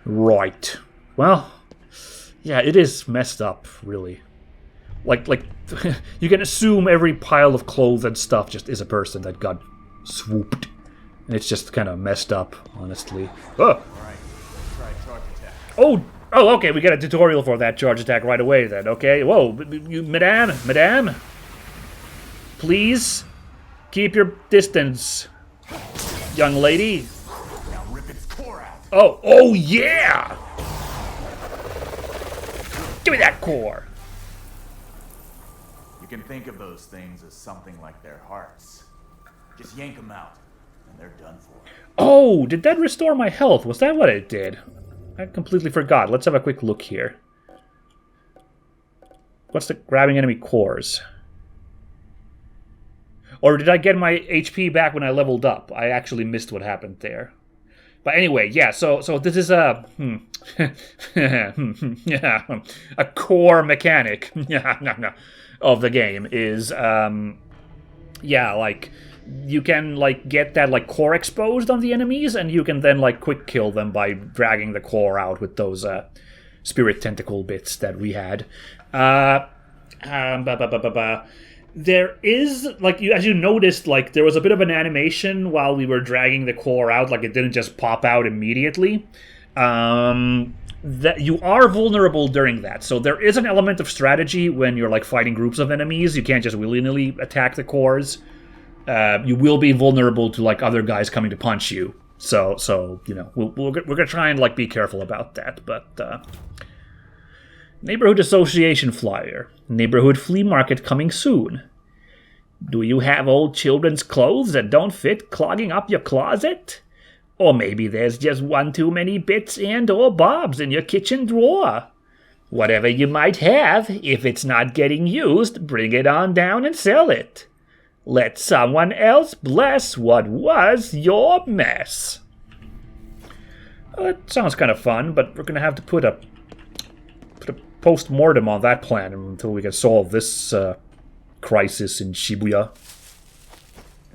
Right. Well, yeah, it is messed up, really. Like, you can assume every pile of clothes and stuff just is a person that got swooped. And it's just kind of messed up, honestly. Oh! Alright, try charge attack. Oh, okay, we get a tutorial for that charge attack right away then, okay? Whoa, madame? Please? Keep your distance, young lady. Now rip its core out. Oh yeah! Give me that core! You can think of those things as something like their hearts. Just yank them out, and they're done for. Oh, did that restore my health? Was that what it did? I completely forgot. Let's have a quick look here. What's the grabbing enemy cores? Or did I get my HP back when I leveled up? I actually missed what happened there. But anyway, yeah, so this is a a core mechanic of the game is like you can like get that like core exposed on the enemies, and you can then like quick kill them by dragging the core out with those spirit tentacle bits that we had. There is, like, as you noticed, like, there was a bit of an animation while we were dragging the core out, like, it didn't just pop out immediately. That you are vulnerable during that, so there is an element of strategy when you're, like, fighting groups of enemies. You can't just willy-nilly attack the cores. You will be vulnerable to, like, other guys coming to punch you. So you know, we're gonna try and, like, be careful about that, but, Neighborhood Association flyer. Neighborhood flea market coming soon. Do you have old children's clothes that don't fit clogging up your closet? Or maybe there's just one too many bits and or bobs in your kitchen drawer. Whatever you might have, if it's not getting used, bring it on down and sell it. Let someone else bless what was your mess. Well, that sounds kind of fun, but we're going to have to put a post-mortem on that plan until we can solve this crisis in Shibuya.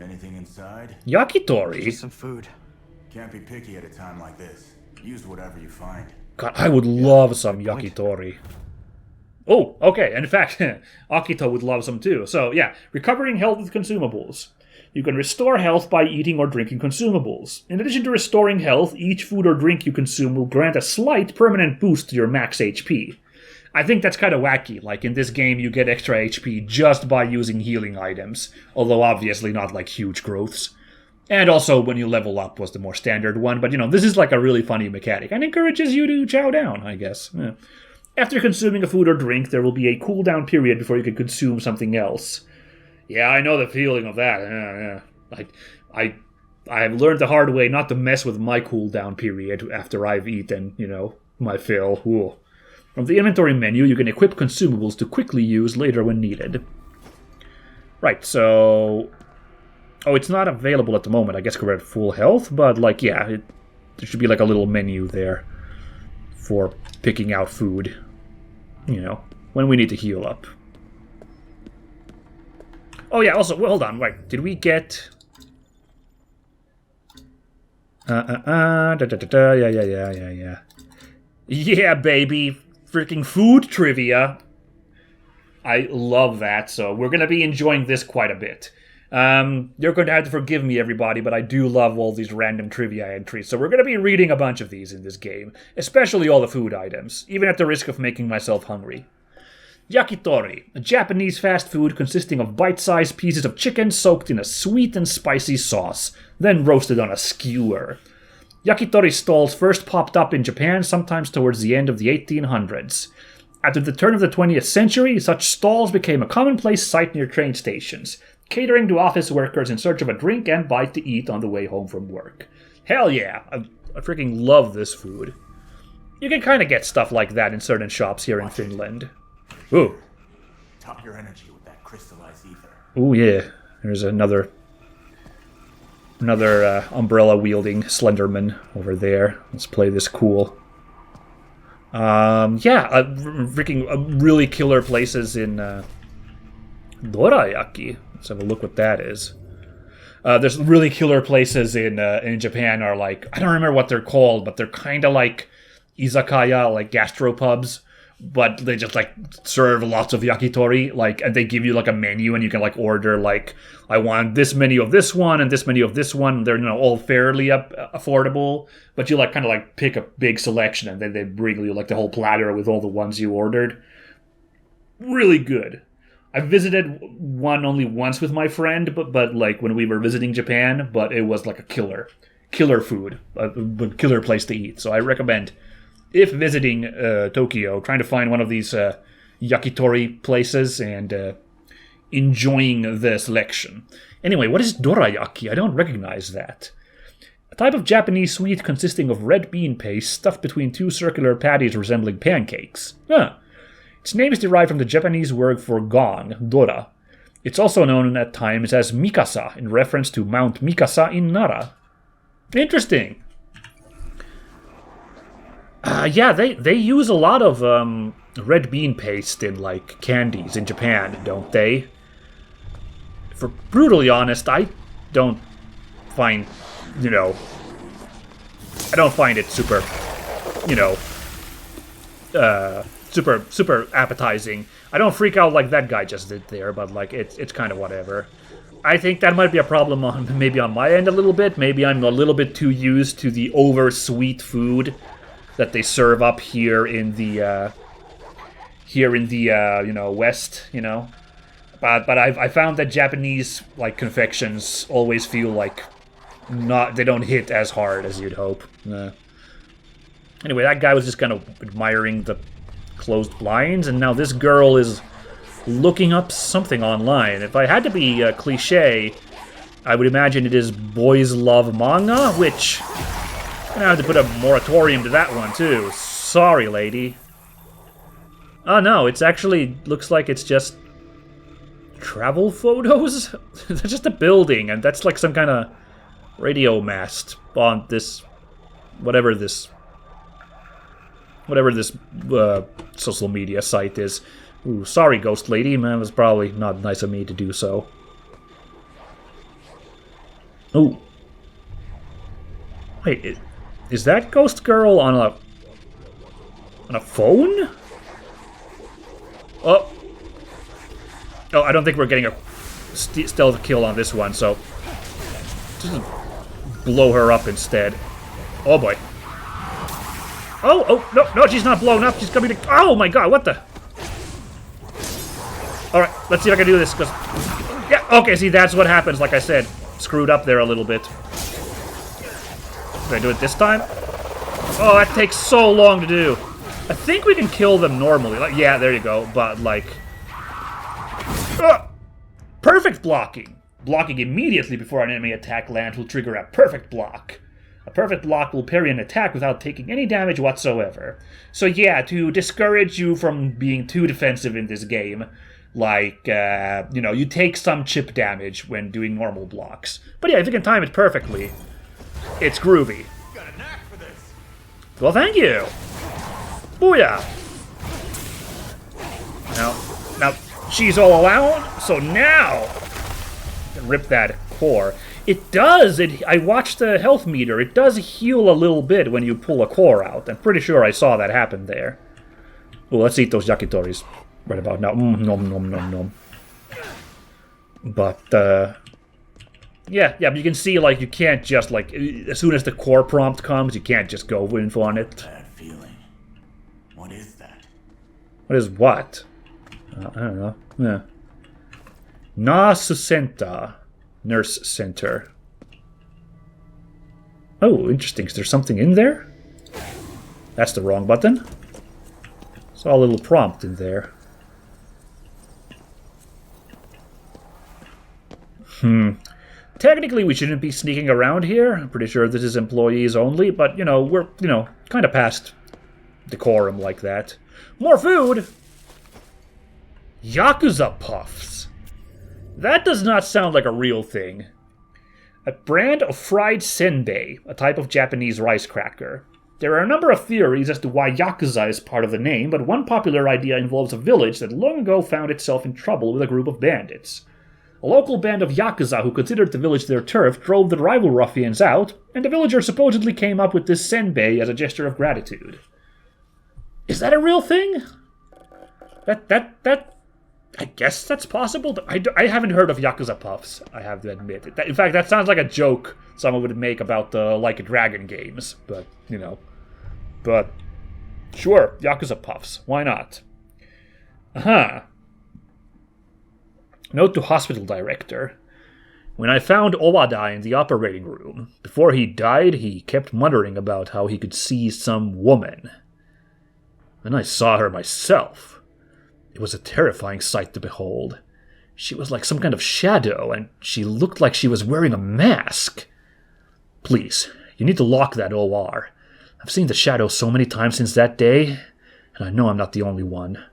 Anything inside? Yakitori? Just some food. Can't be picky at a time like this. Use whatever you find. God, I would love some yakitori. Oh, okay. In fact, Akito would love some too. So, yeah, recovering health with consumables. You can restore health by eating or drinking consumables. In addition to restoring health, each food or drink you consume will grant a slight permanent boost to your max HP. I think that's kind of wacky. Like, in this game, you get extra HP just by using healing items. Although, obviously, not, like, huge growths. And also, when you level up was the more standard one. But, you know, this is, like, a really funny mechanic. And encourages you to chow down, I guess. Yeah. After consuming a food or drink, there will be a cooldown period before you can consume something else. Yeah, I know the feeling of that. Yeah. I've learned the hard way not to mess with my cooldown period after I've eaten, you know, my fill. Ooh. From the inventory menu, you can equip consumables to quickly use later when needed. Right, so... Oh, it's not available at the moment. I guess we're at full health, but, like, yeah, there should be, like, a little menu there for picking out food, you know, when we need to heal up. Oh, yeah, also, well, hold on, right, did we get... Yeah. Yeah, baby. Freaking food trivia. I love that, so we're going to be enjoying this quite a bit. You're going to have to forgive me, everybody, but I do love all these random trivia entries, so we're going to be reading a bunch of these in this game, especially all the food items, even at the risk of making myself hungry. Yakitori, a Japanese fast food consisting of bite-sized pieces of chicken soaked in a sweet and spicy sauce, then roasted on a skewer. Yakitori stalls first popped up in Japan sometimes towards the end of the 1800s. After the turn of the 20th century, such stalls became a commonplace sight near train stations, catering to office workers in search of a drink and bite to eat on the way home from work. Hell yeah, I freaking love this food. You can kind of get stuff like that in certain shops here in Finland. Ooh. Top your energy with that crystallized ether. Ooh, yeah. There's another umbrella-wielding Slenderman over there. Let's play this cool. Really killer places in Dorayaki. Let's have a look what that is. There's really killer places in Japan are like, I don't remember what they're called, but they're kind of like izakaya, like gastropubs, but they just like serve lots of yakitori, like, and they give you like a menu, and you can like order like, I want this many of this one and this many of this one. They're all fairly affordable, but you like kind of like pick a big selection, and then they bring you like the whole platter with all the ones you ordered. Really good. I visited one only once with my friend, but like when we were visiting Japan, but it was like a killer food, a killer place to eat. So I recommend, if visiting Tokyo, trying to find one of these yakitori places and enjoying the selection. Anyway, what is dorayaki? I don't recognize that. A type of Japanese sweet consisting of red bean paste stuffed between two circular patties resembling pancakes. Huh. Its name is derived from the Japanese word for gong, dora. It's also known at times as Mikasa, in reference to Mount Mikasa in Nara. Interesting. Yeah, they use a lot of red bean paste in, like, candies in Japan, don't they? For brutally honest, I don't find, I don't find it super, super appetizing. I don't freak out like that guy just did there, but, like, it's kind of whatever. I think that might be a problem maybe on my end a little bit. Maybe I'm a little bit too used to the over-sweet food that they serve up here in the West, But I found that Japanese like confections always feel like they don't hit as hard as you'd hope. Anyway, that guy was just kind of admiring the closed blinds, and now this girl is looking up something online. If I had to be cliche, I would imagine it is boys love manga, which I'm gonna have to put a moratorium to that one too. Sorry, lady. Oh no, it's actually looks like it's just travel photos. That's just a building, and that's like some kind of radio mast on this, whatever this social media site is. Ooh, sorry, ghost lady, man, it was probably not nice of me to do so. Ooh. Wait, is that ghost girl on a phone? Oh, I don't think we're getting a stealth kill on this one, so just blow her up instead. Oh boy. Oh, no, she's not blown up. She's coming to... Oh my god, what the... Alright, let's see if I can do this, because... Yeah, okay, see, that's what happens, like I said. Screwed up there a little bit. Can I do it this time? Oh, that takes so long to do. I think we can kill them normally. Like, yeah, there you go, but, like... Perfect blocking! Blocking immediately before an enemy attack lands will trigger a perfect block. A perfect block will parry an attack without taking any damage whatsoever. So yeah, to discourage you from being too defensive in this game, like, you take some chip damage when doing normal blocks. But yeah, if you can time it perfectly, it's groovy. Got a knack for this. Well, thank you! Booyah! Now, she's all alone, so now... Rip that core. It does! I watched the health meter. It does heal a little bit when you pull a core out. I'm pretty sure I saw that happen there. Well, let's eat those yakitoris right about now. Nom, nom, nom, nom. But, yeah, but you can see, like, you can't just, like, as soon as the core prompt comes, you can't just go in on it. Bad feeling. What is that? What is what? I don't know. Yeah. Nasusenta. Nurse Center. Oh, interesting. Is there something in there? That's the wrong button. Saw a little prompt in there. Technically, we shouldn't be sneaking around here. I'm pretty sure this is employees only, but, we're, kind of past decorum like that. More food! Yakuza Puffs. That does not sound like a real thing. A brand of fried senbei, a type of Japanese rice cracker. There are a number of theories as to why Yakuza is part of the name, but one popular idea involves a village that long ago found itself in trouble with a group of bandits. A local band of Yakuza who considered the village their turf drove the rival ruffians out, and the villagers supposedly came up with this senbei as a gesture of gratitude. Is that a real thing? That I guess that's possible. I haven't heard of Yakuza Puffs, I have to admit. In fact, that sounds like a joke someone would make about the Like a Dragon games. But, you know. But, sure, Yakuza Puffs. Why not? Note to hospital director. When I found Owada in the operating room, before he died, he kept muttering about how he could see some woman. Then I saw her myself. It was a terrifying sight to behold. She was like some kind of shadow, and she looked like she was wearing a mask. Please, you need to lock that OR. I've seen the shadow so many times since that day, and I know I'm not the only one.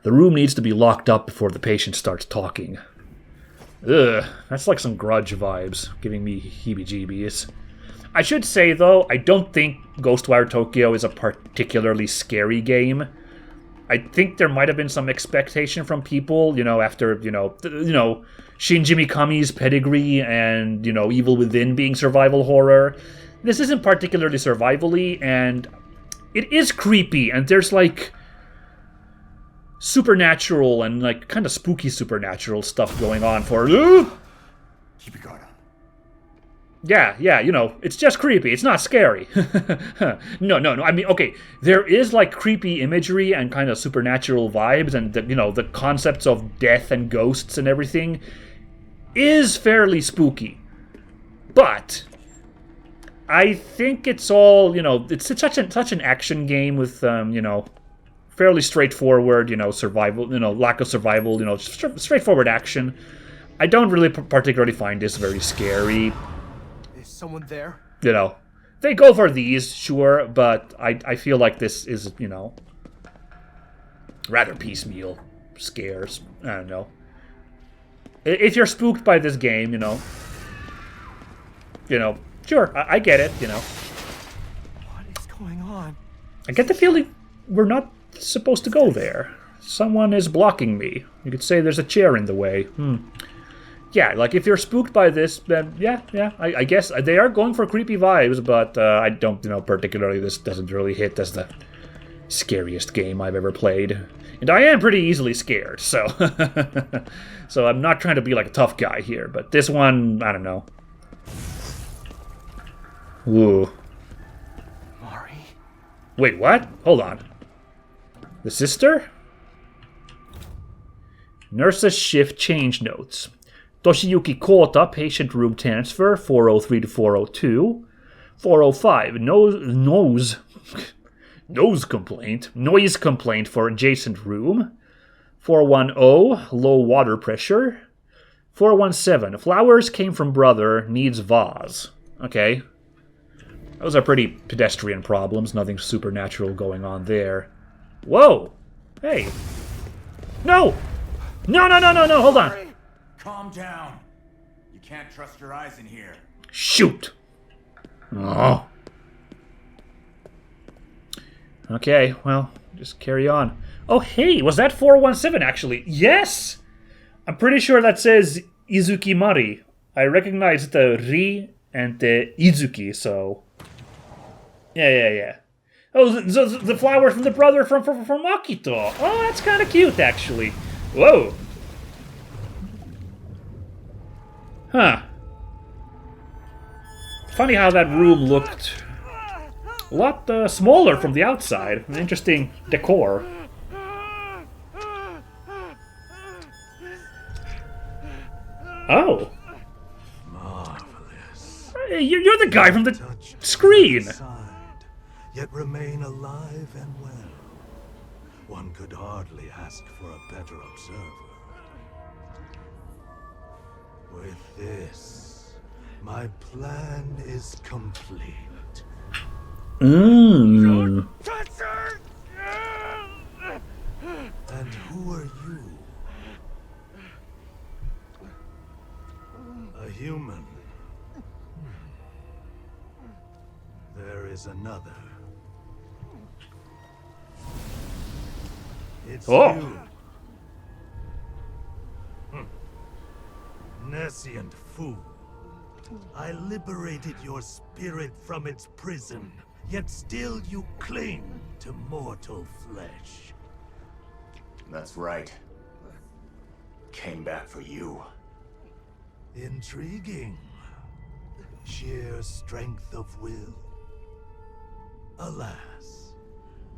The room needs to be locked up before the patient starts talking. Ugh, that's like some Grudge vibes, giving me heebie-jeebies. I should say, though, I don't think Ghostwire Tokyo is a particularly scary game. I think there might have been some expectation from people, after, Shinji Mikami's pedigree and, Evil Within being survival horror. This isn't particularly survival-y, and it is creepy, and there's, supernatural and, kind of spooky supernatural stuff going on for... Keep your guard on. Yeah, it's just creepy. It's not scary. No. I mean, okay, there is, creepy imagery and kind of supernatural vibes, and, the concepts of death and ghosts and everything is fairly spooky. But I think it's all, it's such an action game with, fairly straightforward, survival, lack of survival, straightforward action. I don't really particularly find this very scary. Someone there? They go for these, sure, but I feel like this is, rather piecemeal scares. I don't know. If you're spooked by this game, sure, I get it, What is going on? I get the feeling we're not supposed to go there. Someone is blocking me. You could say there's a chair in the way. Yeah, if you're spooked by this, then yeah, I guess they are going for creepy vibes, but I don't, particularly this doesn't really hit as the scariest game I've ever played. And I am pretty easily scared, so... so I'm not trying to be a tough guy here, but this one, I don't know. Ooh. Mari? Wait, what? Hold on. The sister? Nurse's shift change notes. Toshiyuki Kota, patient room transfer, 403 to 402. 405, noise complaint for adjacent room. 410, low water pressure. 417, flowers came from brother, needs vase. Okay. Those are pretty pedestrian problems, nothing supernatural going on there. Whoa! Hey! No! No, hold on! Calm down. You can't trust your eyes in here. Shoot! Oh. Okay, well, just carry on. Oh, hey, was that 417 actually? Yes! I'm pretty sure that says Izuki Mari. I recognize the Ri and the Izuki, so... Yeah. Oh, the flower from the brother from Akito. Oh, that's kind of cute, actually. Whoa! Huh. Funny how that room looked a lot smaller from the outside. An interesting decor. Oh. Marvelous. You're the guy from the screen. Yet remain alive and well. One could hardly ask for a better observer. With this, my plan is complete. Mmm. And who are you? A human. There is another. It's you. Nescient fool. I liberated your spirit from its prison, yet still you cling. to mortal flesh. That's right. Came back for you. Intriguing. Sheer strength of will. Alas,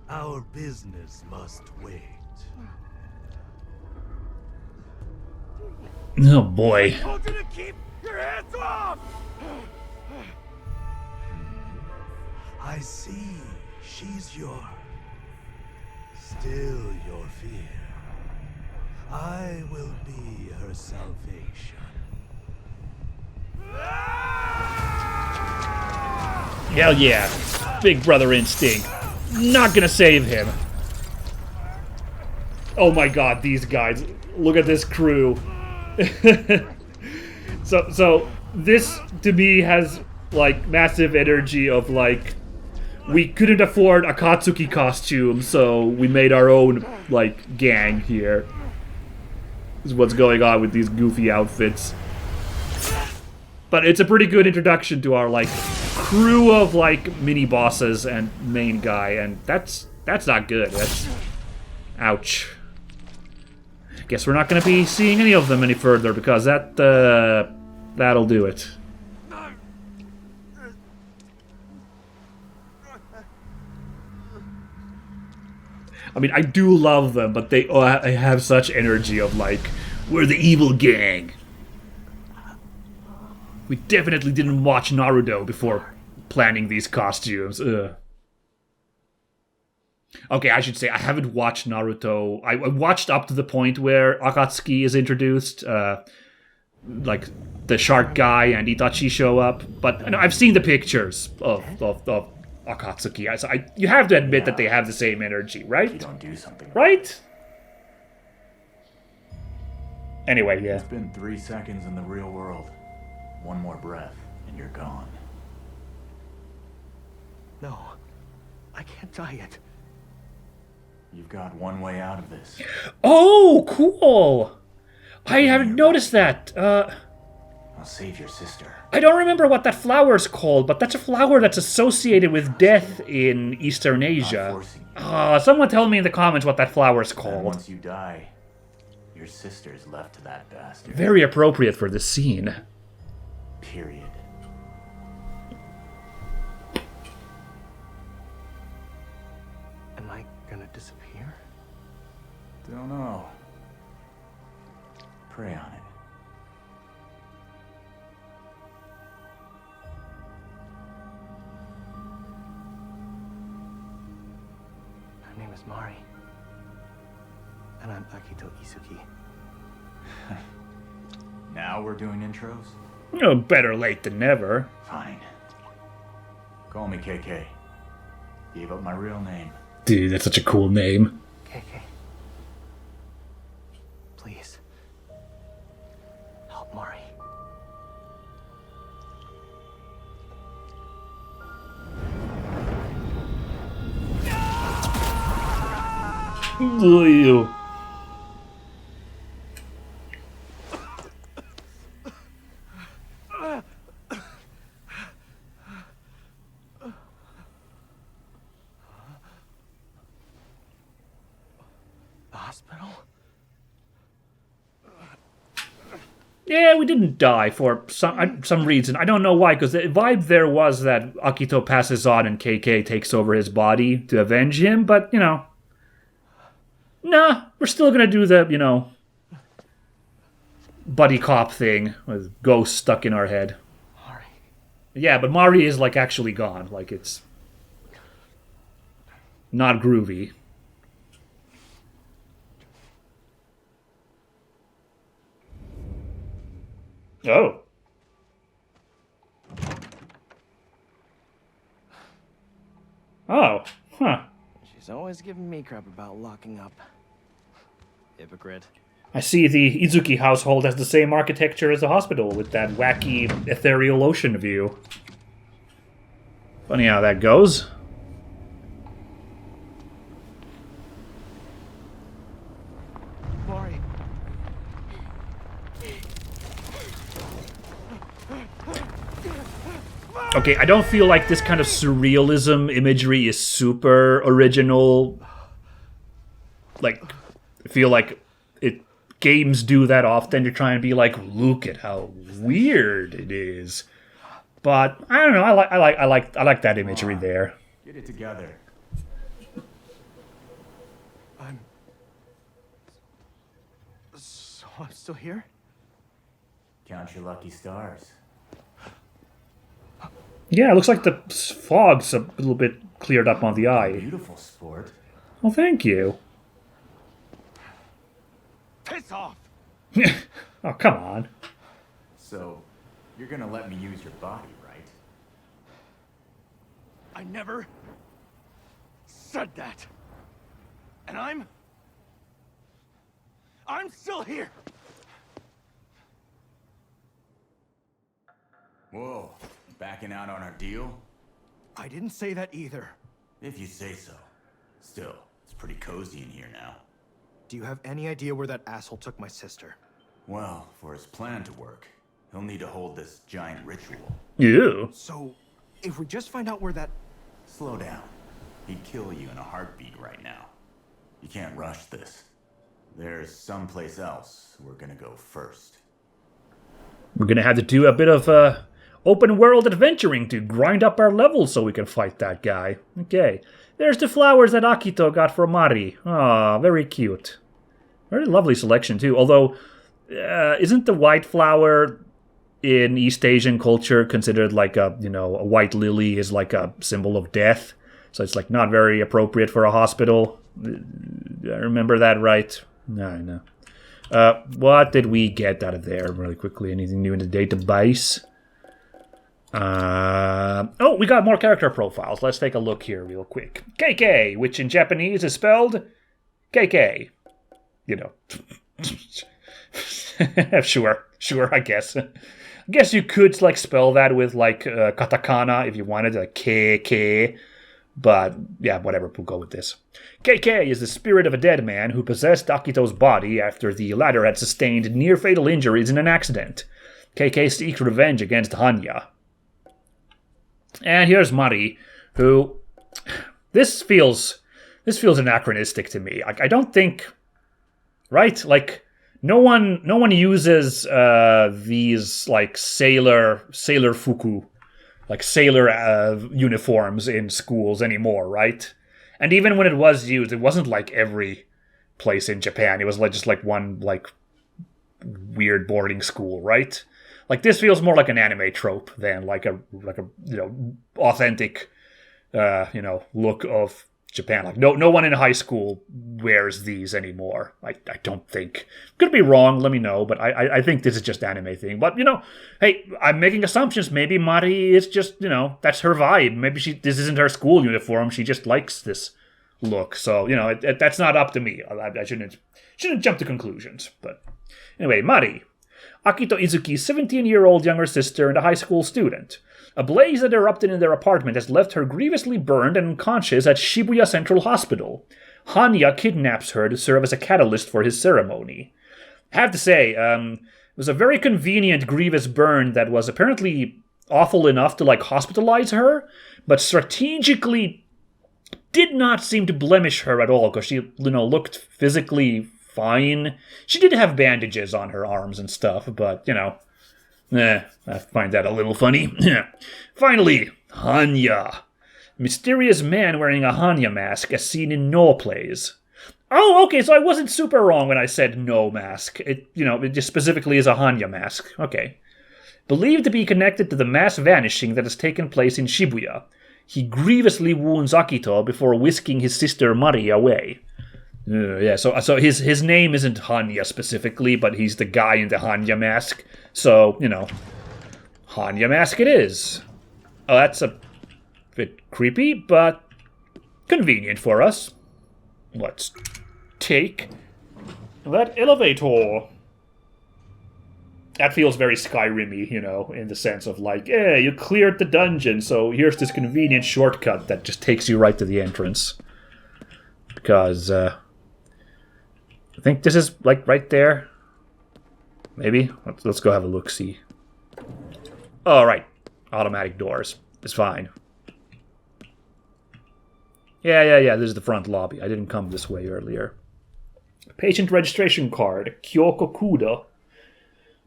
our business must wait. Oh boy. Told you to keep your hands off! I see. She's still your fear. I will be her salvation. Hell yeah. Big brother instinct. Not gonna save him. Oh my god, these guys. Look at this crew. So this to me has like massive energy of like we couldn't afford Akatsuki costumes, so we made our own like gang here. This is what's going on with these goofy outfits. But it's a pretty good introduction to our like crew of like mini bosses and main guy, and that's not good. That's ouch. Guess we're not going to be seeing any of them any further because that'll do it. I mean, I do love them, but they have such energy of like, we're the evil gang. We definitely didn't watch Naruto before planning these costumes. Ugh. Okay, I should say I haven't watched Naruto. I watched up to the point where Akatsuki is introduced, like the shark guy and Itachi show up. But I've seen the pictures of Akatsuki. You have to admit that they have the same energy, right? You don't do something right? Anyway, yeah. It's been 3 seconds in the real world. One more breath, and you're gone. No, I can't die yet. You've got one way out of this. Oh, cool! I haven't noticed that. I'll save your sister. I don't remember what that flower's called, but that's a flower that's associated with death in Eastern Asia. Someone tell me in the comments what that flower's And called. once you die, your sister's left to that bastard. Very appropriate for this scene. Period. Am I gonna disappear? Don't know. Pray on it. Her name is Mari. And I'm Akito Izuki. Now we're doing intros? Oh, better late than never. Fine. Call me KK. Gave up my real name. Dude, that's such a cool name. KK. Please. Help Mari. Ew. The hospital? Yeah, we didn't die for some reason. I don't know why, because the vibe there was that Akito passes on and KK takes over his body to avenge him, but, you know. Nah, we're still gonna do the, you know, buddy cop thing with ghosts stuck in our head. Mari. Yeah, but Mari is, like, actually gone. Like, it's not groovy. Oh. Oh. Huh. She's always giving me crap about locking up. Hypocrite. I see the Izuki household has the same architecture as the hospital with that wacky ethereal ocean view. Funny how that goes. Mari. Okay, I don't feel like this kind of surrealism imagery is super original. Like, I feel like games do that often to try and be like, look at how weird it is. But I don't know. I like that imagery there. Get it together. So I'm still here? Count your lucky stars. Yeah, it looks like the fog's a little bit cleared up on the eye. Beautiful sport. Well, thank you. Piss off! Oh, come on. So, you're gonna let me use your body, right? I never said that. And I'm still here. Whoa, backing out on our deal? I didn't say that either. If you say so. Still, it's pretty cozy in here now. Do you have any idea where that asshole took my sister? Well, for his plan to work, he'll need to hold this giant ritual. Ew. So, if we just find out where that... Slow down. He'd kill you in a heartbeat right now. You can't rush this. There's someplace else we're gonna go first. We're gonna have to do a bit of open world adventuring to grind up our levels so we can fight that guy. Okay. There's the flowers that Akito got for Mari. Aw, very cute. Very lovely selection too. Although, isn't the white flower in East Asian culture considered like a white lily is like a symbol of death? So it's like not very appropriate for a hospital. I remember that right. No, I know. What did we get out of there really quickly? Anything new in the database? Oh, we got more character profiles. Let's take a look here real quick. KK, which in Japanese is spelled KK. You know. Sure, I guess. I guess you could like spell that with like katakana if you wanted, like KK. But yeah, whatever, we'll go with this. KK is the spirit of a dead man who possessed Akito's body after the latter had sustained near-fatal injuries in an accident. KK seeks revenge against Hanya. And here's Mari, who... This feels anachronistic to me. I don't think... Right? Like, no one uses these, like, sailor fuku, like sailor uniforms in schools anymore, right? And even when it was used, it wasn't like every place in Japan. It was like just like one like weird boarding school, right? Like this feels more like an anime trope than like a authentic look of Japan. Like no one in high school wears these anymore. I don't think. Could be wrong, let me know, but I think this is just anime thing. But hey, I'm making assumptions. Maybe Mari is just, that's her vibe. Maybe this isn't her school uniform. She just likes this look. So, that's not up to me. I shouldn't jump to conclusions. But anyway, Mari. Akito Izuki's 17-year-old younger sister and a high school student. A blaze that erupted in their apartment has left her grievously burned and unconscious at Shibuya Central Hospital. Hanya kidnaps her to serve as a catalyst for his ceremony. I have to say, it was a very convenient grievous burn that was apparently awful enough to, hospitalize her, but strategically did not seem to blemish her at all, because she, looked physically fine. She did have bandages on her arms and stuff, but, I find that a little funny. Finally, Hanya. Mysterious man wearing a Hanya mask as seen in No plays. Oh, okay, so I wasn't super wrong when I said No mask. It just specifically is a Hanya mask. Okay. Believed to be connected to the mass vanishing that has taken place in Shibuya. He grievously wounds Akito before whisking his sister Mari away. So his name isn't Hanya specifically, but he's the guy in the Hanya mask. So, Hanya mask it is. Oh, that's a bit creepy, but convenient for us. Let's take that elevator. That feels very Skyrim-y, in the sense of you cleared the dungeon, so here's this convenient shortcut that just takes you right to the entrance. Because, I think this is, right there. Maybe? Let's go have a look-see. All right. Automatic doors. It's fine. Yeah, this is the front lobby. I didn't come this way earlier. Patient registration card, Kyoko Kudo.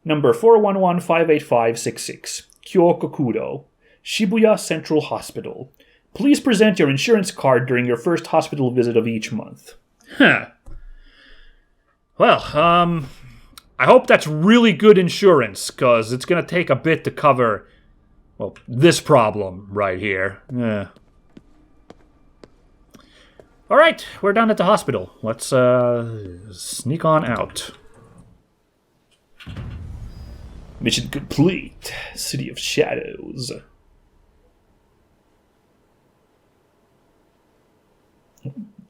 Number 411-58566. Kyoko Kudo. Shibuya Central Hospital. Please present your insurance card during your first hospital visit of each month. Huh. Well, I hope that's really good insurance, because it's going to take a bit to cover, well, this problem right here. Yeah. All right, we're down at the hospital. Let's sneak on out. Mission complete. City of Shadows.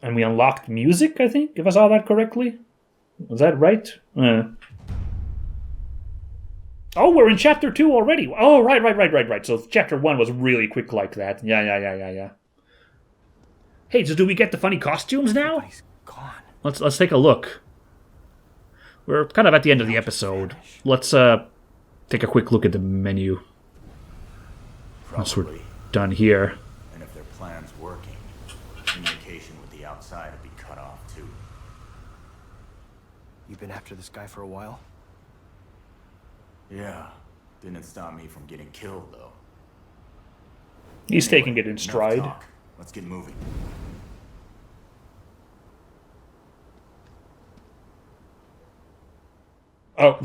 And we unlocked music, I think, if I saw that correctly. Was that right? Oh, we're in Chapter 2 already. Oh, right. So Chapter 1 was really quick like that. Yeah. Hey, so do we get the funny costumes now? Everybody's gone. Let's take a look. We're kind of at the end of the episode. Let's take a quick look at the menu. Once we're Probably. done here. And if their plan's working, communication with the outside will be cut off too. You've been after this guy for a while? Yeah. Didn't stop me from getting killed, though. He's Anyway, taking it in enough stride. talk. Let's get moving. Oh,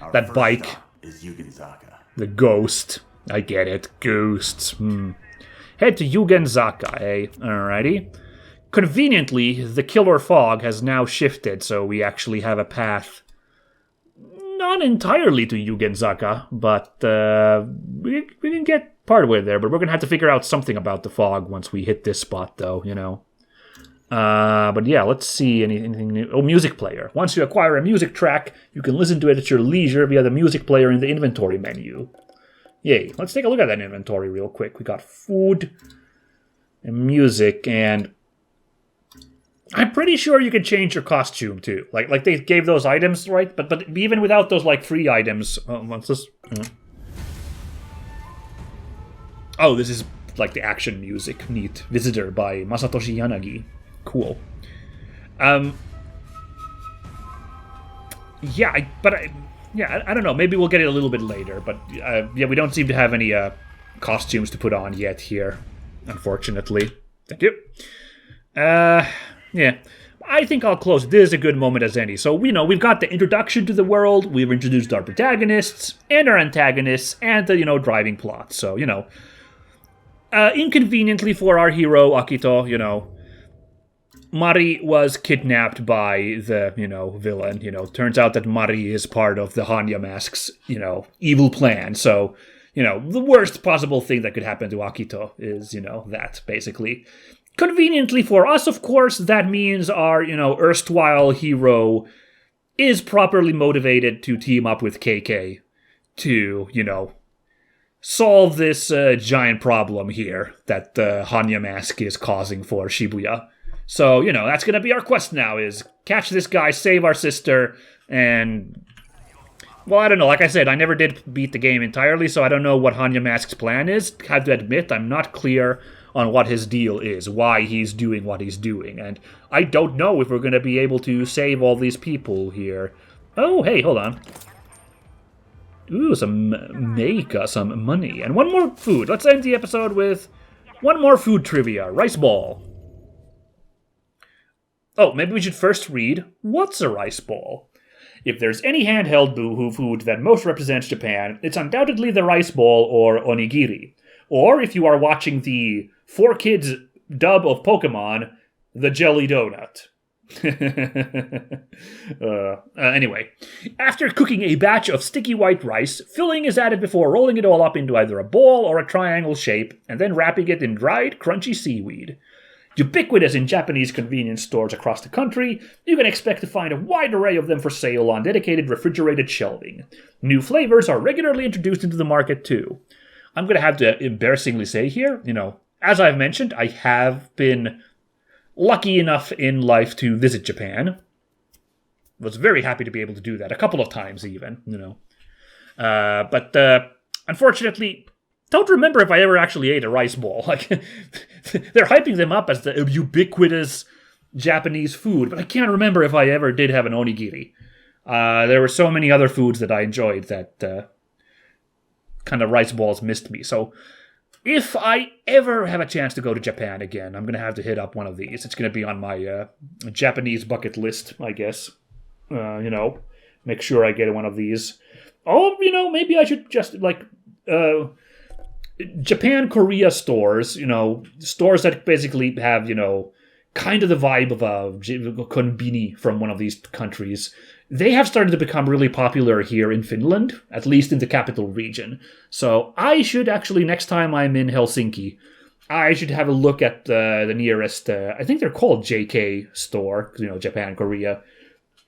Our that first bike. stop is Yugenzaka. The ghost. I get it. Ghosts. Head to Yugenzaka, eh? Alrighty. Conveniently, the killer fog has now shifted, so we actually have a path. Not entirely to Yugenzaka, but we didn't get part of the way there, but we're going to have to figure out something about the fog once we hit this spot, though, you know. But yeah, let's see anything new. Oh, music player. Once you acquire a music track, you can listen to it at your leisure via the music player in the inventory menu. Yay. Let's take a look at that inventory real quick. We got food and music, and I'm pretty sure you can change your costume too. Like they gave those items, right? But even without those like free items, what's this? Oh, this is like the action music. Neat. Visitor by Masatoshi Yanagi. Cool. I don't know. Maybe we'll get it a little bit later. But yeah, we don't seem to have any costumes to put on yet here, unfortunately. Thank you. Yeah. I think I'll close. This is a good moment as any. So, we've got the introduction to the world. We've introduced our protagonists and our antagonists and the, driving plot. So, inconveniently for our hero, Akito, Mari was kidnapped by the, villain. Turns out that Mari is part of the Hanya Mask's, evil plan. So, the worst possible thing that could happen to Akito is, that, basically. Conveniently for us, of course, that means our, erstwhile hero is properly motivated to team up with KK to, solve this giant problem here that the Hanya Mask is causing for Shibuya. So, that's going to be our quest now, is catch this guy, save our sister, and... Well, I don't know. Like I said, I never did beat the game entirely, so I don't know what Hanya Mask's plan is. I have to admit, I'm not clear on what his deal is, why he's doing what he's doing, and I don't know if we're going to be able to save all these people here. Oh, hey, hold on. Ooh, some meika, some money, and one more food. Let's end the episode with one more food trivia. Rice ball. Oh, maybe we should first read, what's a rice ball? If there's any handheld boohoo food that most represents Japan, it's undoubtedly the rice ball or onigiri. Or, if you are watching the 4Kids dub of Pokemon, the jelly donut. Anyway, after cooking a batch of sticky white rice, filling is added before rolling it all up into either a ball or a triangle shape, and then wrapping it in dried, crunchy seaweed. Ubiquitous in Japanese convenience stores across the country, you can expect to find a wide array of them for sale on dedicated refrigerated shelving. New flavors are regularly introduced into the market too. I'm going to have to embarrassingly say here, as I've mentioned, I have been lucky enough in life to visit Japan. Was very happy to be able to do that, a couple of times even, But unfortunately, don't remember if I ever actually ate a rice ball. Like, they're hyping them up as the ubiquitous Japanese food, but I can't remember if I ever did have an onigiri. There were so many other foods that I enjoyed that kind of rice balls missed me. So if I ever have a chance to go to Japan again, I'm going to have to hit up one of these. It's going to be on my Japanese bucket list, I guess. Make sure I get one of these. Oh, maybe I should just, Japan, Korea stores, stores that basically have, kind of the vibe of a konbini from one of these countries. They have started to become really popular here in Finland, at least in the capital region. So I should actually, next time I'm in Helsinki, I should have a look at the nearest, I think they're called JK store, Japan, Korea.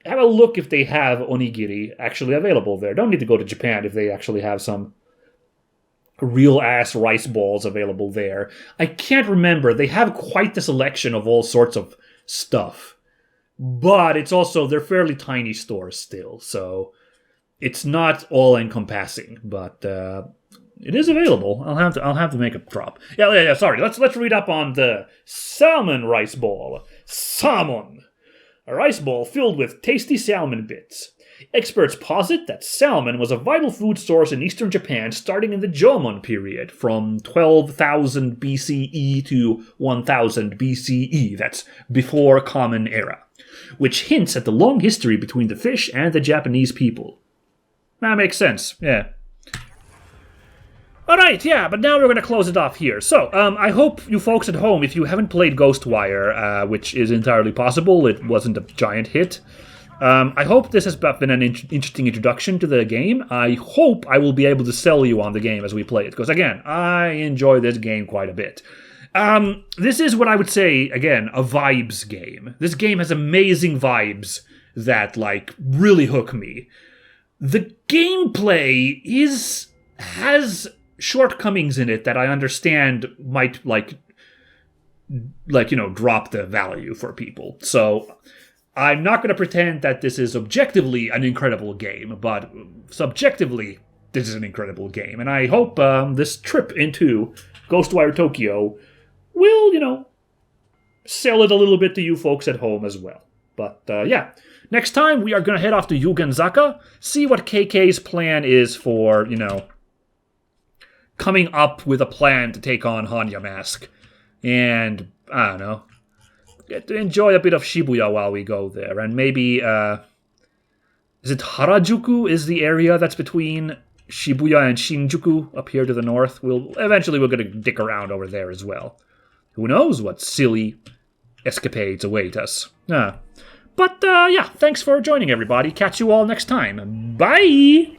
Have a look if they have onigiri actually available there. Don't need to go to Japan if they actually have some real-ass rice balls available there. I can't remember. They have quite the selection of all sorts of stuff. But it's also, they're fairly tiny stores still, so it's not all-encompassing, but it is available. I'll have to make a drop. Yeah, sorry. Let's read up on the salmon rice ball. Salmon. A rice ball filled with tasty salmon bits. Experts posit that salmon was a vital food source in eastern Japan starting in the Jomon period, from 12,000 BCE to 1000 BCE, that's before Common Era, which hints at the long history between the fish and the Japanese people. That makes sense, yeah. Alright, yeah, but now we're going to close it off here. So, I hope you folks at home, if you haven't played Ghostwire, which is entirely possible, it wasn't a giant hit, I hope this has been an interesting introduction to the game. I hope I will be able to sell you on the game as we play it, because again, I enjoy this game quite a bit. This is what I would say, again, a vibes game. This game has amazing vibes that, really hook me. The gameplay has shortcomings in it that I understand might, drop the value for people. So I'm not going to pretend that this is objectively an incredible game, but subjectively, this is an incredible game. And I hope this trip into Ghostwire Tokyo will, sell it a little bit to you folks at home as well. But, next time we are going to head off to Yugenzaka, see what KK's plan is for, coming up with a plan to take on Hanya Mask. And, I don't know, get to enjoy a bit of Shibuya while we go there. And maybe, is it Harajuku is the area that's between Shibuya and Shinjuku up here to the north? Eventually we're going to dick around over there as well. Who knows what silly escapades await us. But, thanks for joining, everybody. Catch you all next time. Bye!